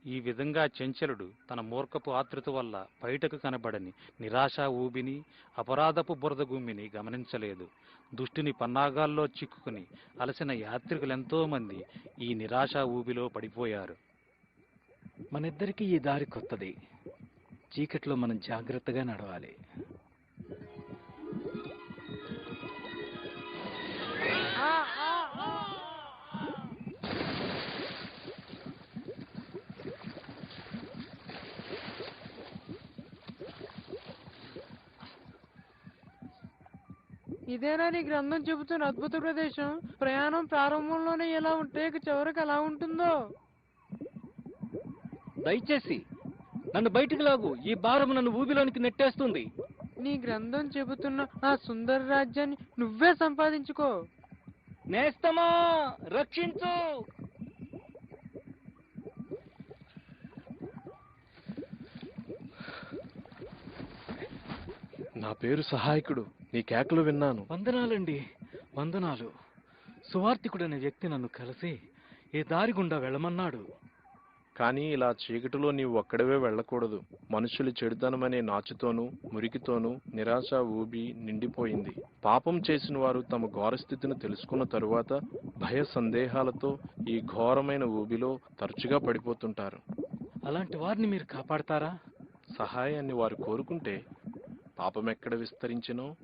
ఈ విధంగా చెంచలుడు తన మూర్ఖపు ఆతృత వల్ల బయటకు కనబడని నిరాశా ఊబిని, అపరాధపు బురద గుమ్మిని గమనించలేదు. దుష్టుని పన్నాగాల్లో చిక్కుకుని అలసిన యాత్రికులెంతో మంది ఈ నిరాశా ఊబిలో పడిపోయారు. మనిద్దరికీ ఈ దారి కొత్తది. చీకట్లో మనం జాగ్రత్తగా నడవాలి. ఇదేనా నీ గ్రంథం చెబుతున్న అద్భుత ప్రదేశం? ప్రయాణం ప్రారంభంలోనే ఎలా ఉంటే ఇక చివరికి ఎలా ఉంటుందో. దయచేసి నన్ను బయటికి లాగు. ఈ భారం నన్ను ఊబిలోనికి నెట్టేస్తుంది. నీ గ్రంథం చెబుతున్న ఆ సుందర రాజ్యాన్ని నువ్వే సంపాదించుకో. నేస్తమా, రక్షించు. నా పేరు సహాయకుడు. నీ కేకలు విన్నాను. వందనాలండి, వందనాలు. సువార్తికుడనే వ్యక్తి నన్ను కలిసి ఈ దారి గుండా వెళ్ళమన్నాడు. కానీ ఇలా చీకటిలో నీవు ఒక్కడవే వెళ్ళకూడదు. మనుషులు చెడుతనమనే నాచుతోనూ మురికితోనూ నిరాశ ఊబి నిండిపోయింది. పాపం చేసిన వారు తమ ఘోరస్థితిని తెలుసుకున్న తరువాత భయ సందేహాలతో ఈ ఘోరమైన ఊబిలో తరచుగా పడిపోతుంటారు. అలాంటి వారిని మీరు కాపాడతారా? సహాయాన్ని వారు కోరుకుంటే పాపం ఎక్కడ విస్తరించినో